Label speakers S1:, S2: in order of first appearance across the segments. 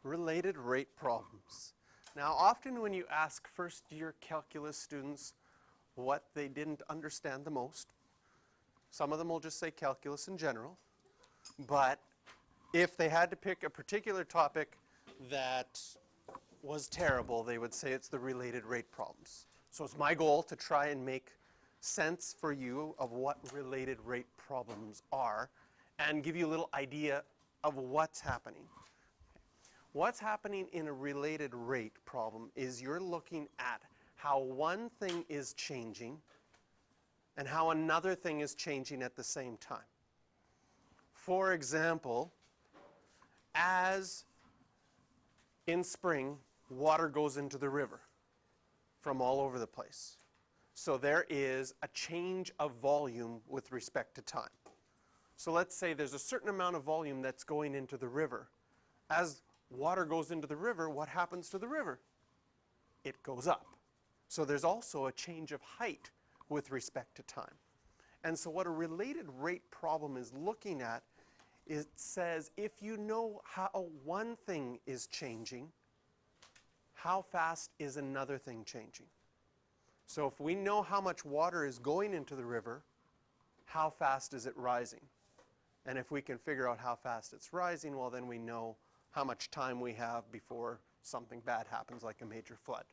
S1: Related rate problems. Now, often when you ask first-year calculus students what they didn't understand the most, some of them will just say calculus in general, but if they had to pick a particular topic that was terrible, they would say it's the related rate problems. So it's my goal to try and make sense for you of what related rate problems are and give you a little idea of what's happening. What's happening in a related rate problem is you're looking at how one thing is changing and how another thing is changing at the same time. For example, as in spring, water goes into the river from all over the place. So there is a change of volume with respect to time. So let's say there's a certain amount of volume that's going into the river. As water goes into the river, what happens to the river? It goes up. So there's also a change of height with respect to time. And so what a related rate problem is looking at, it says if you know how one thing is changing, how fast is another thing changing? So if we know how much water is going into the river, how fast is it rising? And if we can figure out how fast it's rising, well, then we know how much time we have before something bad happens, like a major flood.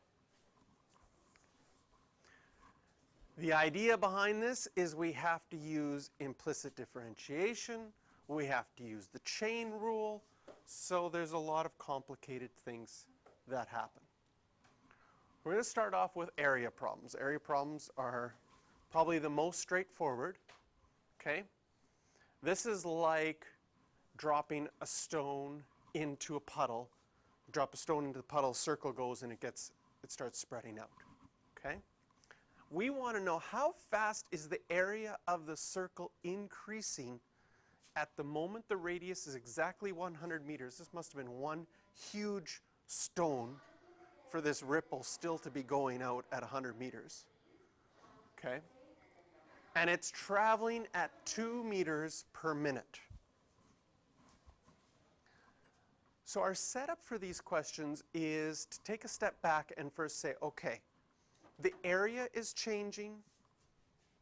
S1: The idea behind this is we have to use implicit differentiation, we have to use the chain rule, so there's a lot of complicated things that happen. We're going to start off with area problems. Area problems are probably the most straightforward. Okay? This is like dropping a stone into a puddle. Drop a stone into the puddle, circle goes, and it starts spreading out. Okay? We want to know how fast is the area of the circle increasing at the moment the radius is exactly 100 meters. This must have been one huge stone for this ripple still to be going out at 100 meters. Okay? And it's traveling at 2 meters per minute. So our setup for these questions is to take a step back and first say, okay, the area is changing,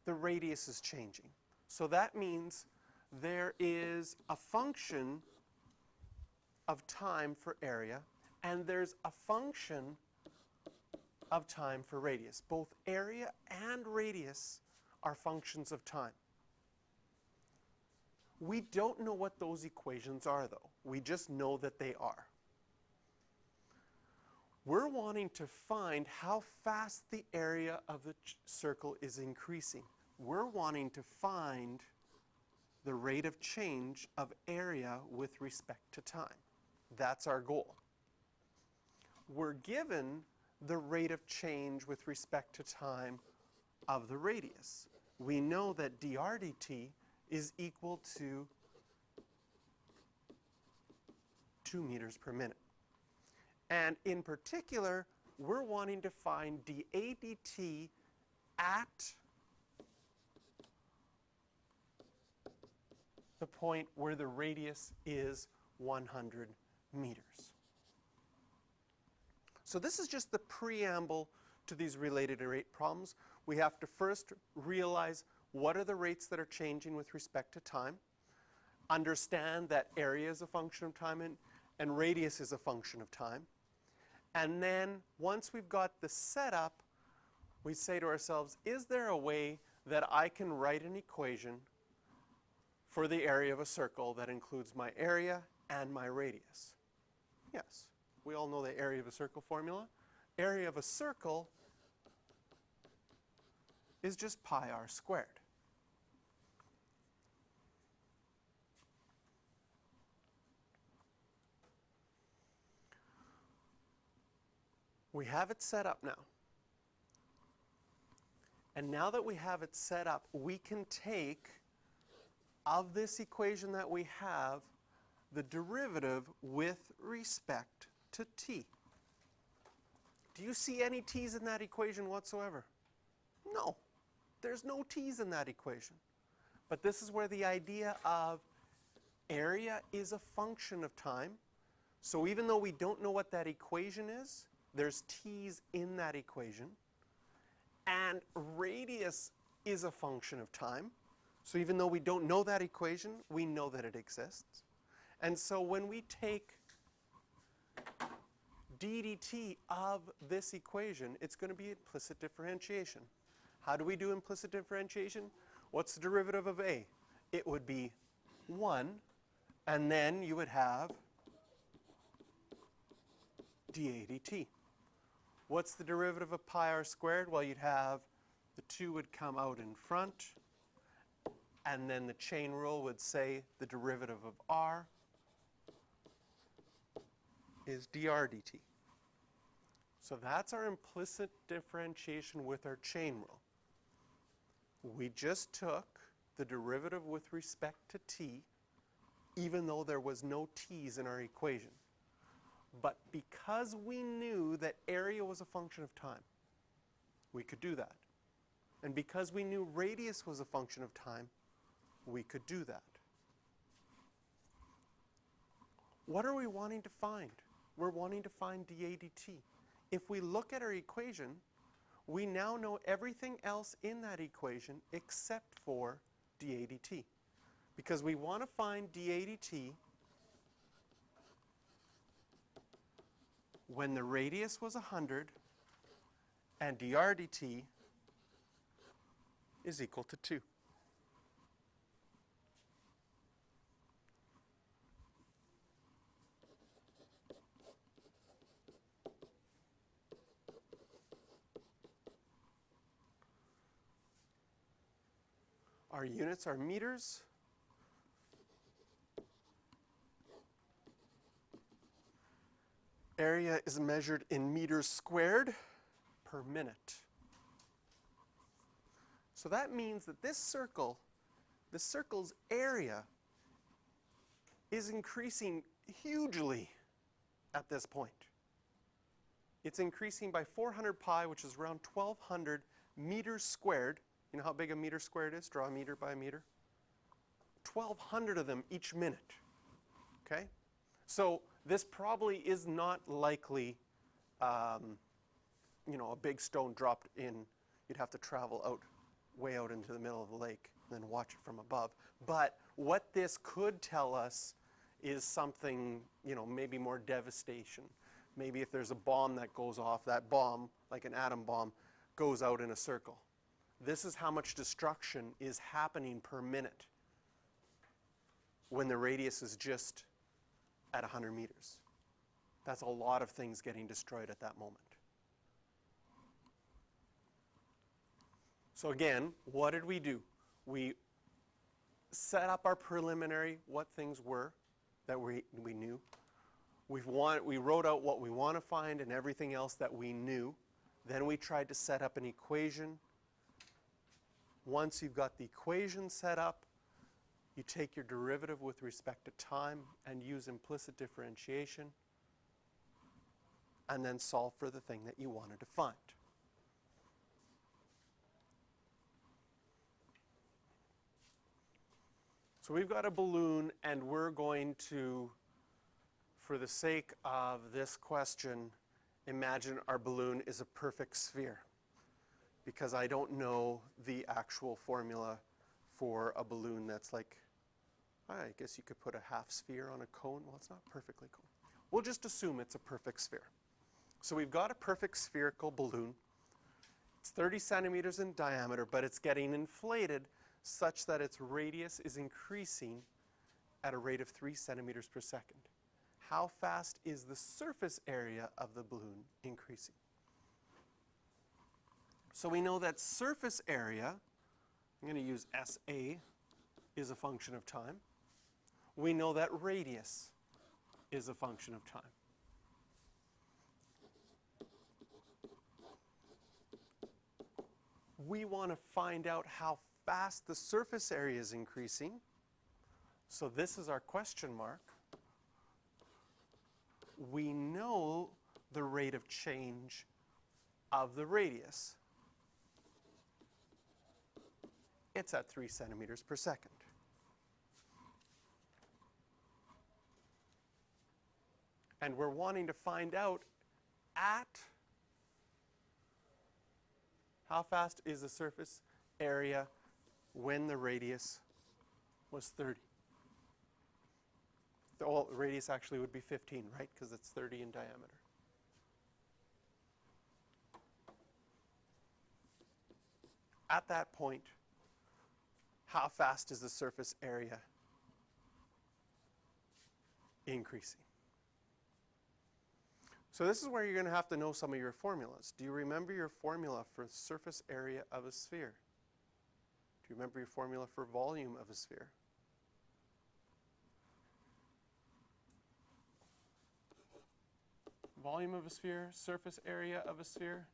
S1: the radius is changing. So that means there is a function of time for area, and there's a function of time for radius. Both area and radius are functions of time. We don't know what those equations are, though. We just know that they are. We're wanting to find how fast the area of the circle is increasing. We're wanting to find the rate of change of area with respect to time. That's our goal. We're given the rate of change with respect to time of the radius. We know that dr dt is equal to 2 meters per minute. And in particular, we're wanting to find dA dt at the point where the radius is 100 meters. So this is just the preamble to these related rate problems. We have to first realize what are the rates that are changing with respect to time, understand that area is a function of time and radius is a function of time. And then once we've got the setup, we say to ourselves, is there a way that I can write an equation for the area of a circle that includes my area and my radius? Yes. We all know the area of a circle formula. Area of a circle is just pi r squared. We have it set up now. And now that we have it set up, we can take of this equation that we have the derivative with respect to t. Do you see any t's in that equation whatsoever? No. There's no t's in that equation. But this is where the idea of area is a function of time. So even though we don't know what that equation is, there's t's in that equation. And radius is a function of time. So even though we don't know that equation, we know that it exists. And so when we take d dt of this equation, it's going to be implicit differentiation. How do we do implicit differentiation? What's the derivative of a? It would be 1, and then you would have dA dt. What's the derivative of pi r squared? Well, you'd have the 2 would come out in front, and then the chain rule would say the derivative of r is dr dt. So that's our implicit differentiation with our chain rule. We just took the derivative with respect to t, even though there was no t's in our equation. But because we knew that area was a function of time, we could do that. And because we knew radius was a function of time, we could do that. What are we wanting to find? We're wanting to find dA dt. If we look at our equation, we now know everything else in that equation except for dA dt. Because we want to find dA dt when the radius was 100 and dr dt is equal to 2. Our units are meters. Area is measured in meters squared per minute. So that means that this circle's area is increasing hugely at this point. It's increasing by 400 pi, which is around 1,200 meters squared. You know how big a meter squared is? Draw a meter by a meter. 1,200 of them each minute. Okay? So this probably is not likely, you know, a big stone dropped in. You'd have to travel out, way out into the middle of the lake, and then watch it from above. But what this could tell us is something, you know, maybe more devastation. Maybe if there's a bomb that goes off, that bomb, like an atom bomb, goes out in a circle. This is how much destruction is happening per minute when the radius is just at 100 meters. That's a lot of things getting destroyed at that moment. So again, what did we do? We set up our preliminary, what things were that we knew. We wrote out what we want to find and everything else that we knew. Then we tried to set up an equation. Once you've got the equation set up, you take your derivative with respect to time and use implicit differentiation, and then solve for the thing that you wanted to find. So we've got a balloon, and we're going to, for the sake of this question, imagine our balloon is a perfect sphere, because I don't know the actual formula for a balloon that's like, I guess you could put a half sphere on a cone. Well, it's not perfectly cone. We'll just assume it's a perfect sphere. So we've got a perfect spherical balloon. It's 30 centimeters in diameter, but it's getting inflated such that its radius is increasing at a rate of 3 centimeters per second. How fast is the surface area of the balloon increasing? So we know that surface area, I'm going to use SA, is a function of time. We know that radius is a function of time. We want to find out how fast the surface area is increasing. So this is our question mark. We know the rate of change of the radius. It's at 3 centimeters per second. And we're wanting to find out at how fast is the surface area when the radius was 30. The radius actually would be 15, right? Because it's 30 in diameter. At that point, how fast is the surface area increasing? So this is where you're going to have to know some of your formulas. Do you remember your formula for surface area of a sphere? Do you remember your formula for volume of a sphere? Volume of a sphere, surface area of a sphere?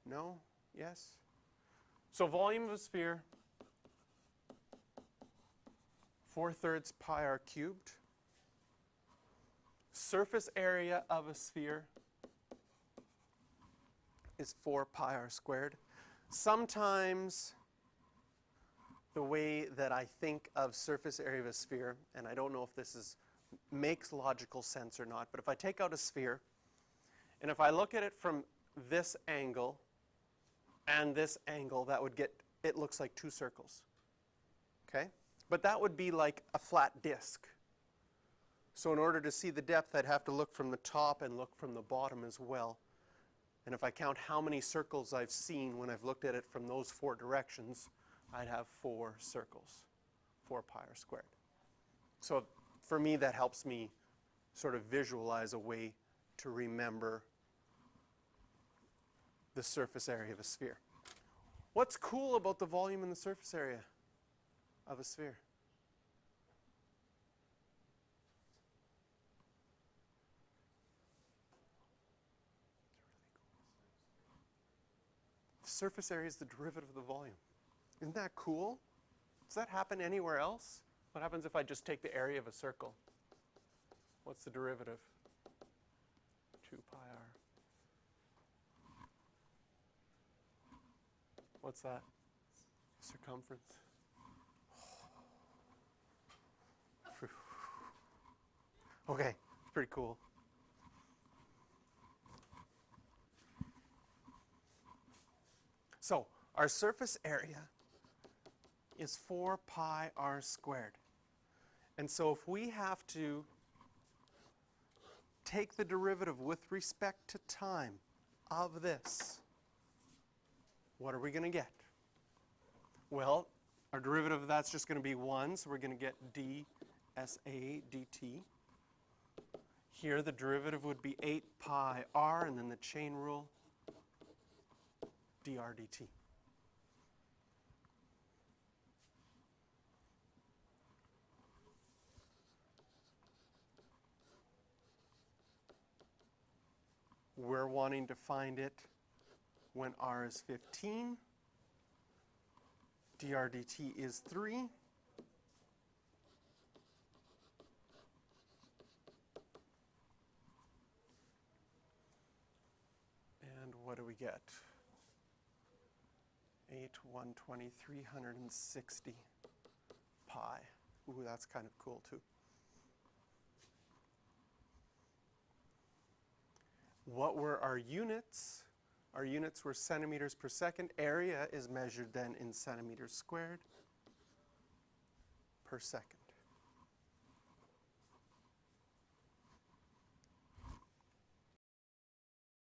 S1: No? Yes? So volume of a sphere, 4/3 pi r cubed. Surface area of a sphere is 4 pi r squared. Sometimes the way that I think of surface area of a sphere, and I don't know if this makes logical sense or not, but if I take out a sphere, and if I look at it from this angle and this angle, that would get, it looks like two circles. Okay? But that would be like a flat disk. So in order to see the depth, I'd have to look from the top and look from the bottom as well. And if I count how many circles I've seen when I've looked at it from those four directions, I'd have 4 circles, 4 pi r squared. So for me, that helps me sort of visualize a way to remember the surface area of a sphere. What's cool about the volume and the surface area of a sphere? The surface area is the derivative of the volume. Isn't that cool? Does that happen anywhere else? What happens if I just take the area of a circle? What's the derivative? 2 pi r. What's that? Circumference. Okay, pretty cool. So our surface area is 4 pi r squared. And so if we have to take the derivative with respect to time of this, what are we going to get? Well, our derivative of that's just going to be 1, so we're going to get dSA dt. Here the derivative would be 8 pi r, and then the chain rule, dr dt. We're wanting to find it when r is 15. dr dt is 3. And what do we get? 8, 120, 360 pi. Ooh, that's kind of cool too. What were our units? Our units were centimeters per second. Area is measured then in centimeters squared per second.